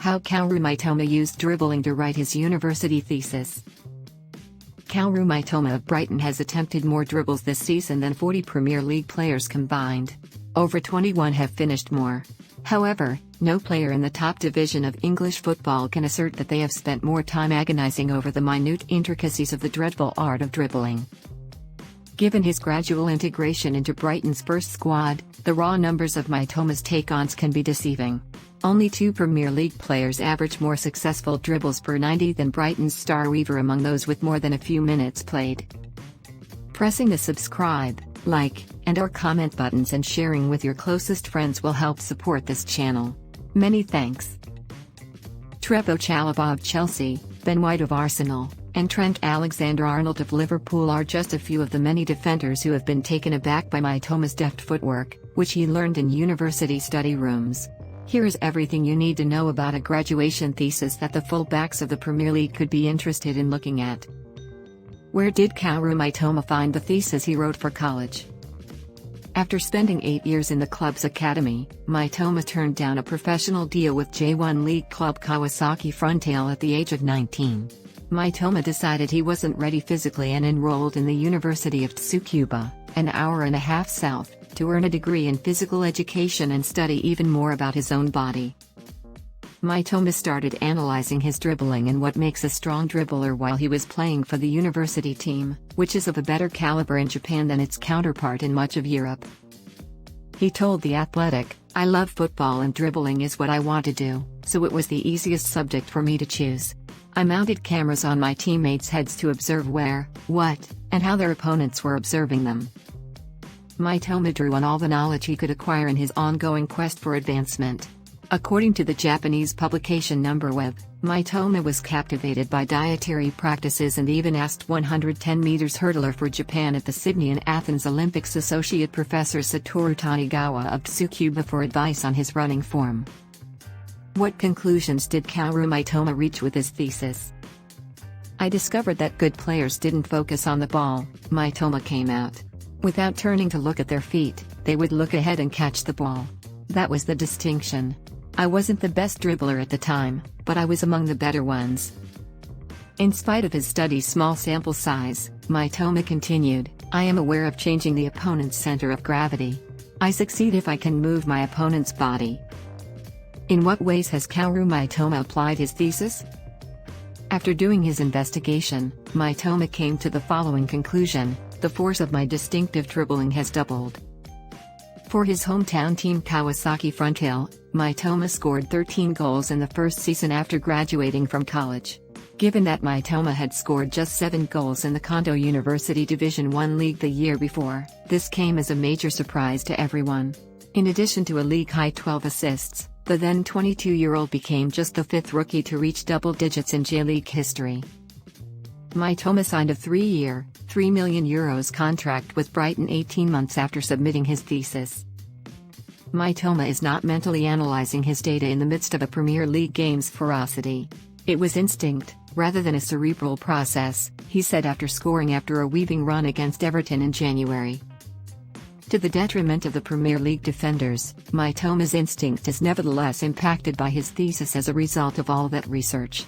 How Kaoru Mitoma used dribbling to write his university thesis. Kaoru Mitoma of Brighton has attempted more dribbles this season than 40 Premier League players combined. Over 21 have finished more. However, no player in the top division of English football can assert that they have spent more time agonizing over the minute intricacies of the dreadful art of dribbling. Given his gradual integration into Brighton's first squad, the raw numbers of Mitoma's take-ons can be deceiving. Only 2 Premier League players average more successful dribbles per 90 than Brighton's star weaver among those with more than a few minutes played. Pressing the subscribe, like, and/or comment buttons and sharing with your closest friends will help support this channel. Many thanks. Trevoh Chalobah of Chelsea, Ben White of Arsenal, and Trent Alexander-Arnold of Liverpool are just a few of the many defenders who have been taken aback by Mitoma's deft footwork, which he learned in university study rooms. Here is everything you need to know about a graduation thesis that the full-backs of the Premier League could be interested in looking at. Where did Kaoru Mitoma find the thesis he wrote for college? After spending 8 years in the club's academy, Mitoma turned down a professional deal with J1 League club Kawasaki Frontale at the age of 19. Mitoma decided he wasn't ready physically and enrolled in the University of Tsukuba, an hour and a half south, to earn a degree in physical education and study even more about his own body. Mitoma started analyzing his dribbling and what makes a strong dribbler while he was playing for the university team, which is of a better caliber in Japan than its counterpart in much of Europe. He told The Athletic, "I love football and dribbling is what I want to do, so it was the easiest subject for me to choose. I mounted cameras on my teammates' heads to observe where, what, and how their opponents were observing them." Mitoma drew on all the knowledge he could acquire in his ongoing quest for advancement. According to the Japanese publication Numberweb, Mitoma was captivated by dietary practices and even asked 110 meters hurdler for Japan at the Sydney and Athens Olympics associate professor Satoru Tanigawa of Tsukuba for advice on his running form. What conclusions did Kaoru Mitoma reach with his thesis? "I discovered that good players didn't focus on the ball," Mitoma came out. "Without turning to look at their feet, they would look ahead and catch the ball. That was the distinction. I wasn't the best dribbler at the time, but I was among the better ones." In spite of his study's small sample size, Mitoma continued, "I am aware of changing the opponent's center of gravity. I succeed if I can move my opponent's body." In what ways has Kaoru Mitoma applied his thesis? After doing his investigation, Mitoma came to the following conclusion: "The force of my distinctive dribbling has doubled." For his hometown team Kawasaki Frontale, Mitoma scored 13 goals in the first season after graduating from college. Given that Mitoma had scored just 7 goals in the Kondo University Division 1 League the year before, this came as a major surprise to everyone. In addition to a league-high 12 assists, the then 22-year-old became just the 5th rookie to reach double digits in J-League history. Mitoma signed a 3-year, €3 million contract with Brighton 18 months after submitting his thesis. Mitoma is not mentally analyzing his data in the midst of a Premier League game's ferocity. "It was instinct, rather than a cerebral process," he said after scoring after a weaving run against Everton in January. To the detriment of the Premier League defenders, Mitoma's instinct is nevertheless impacted by his thesis as a result of all that research.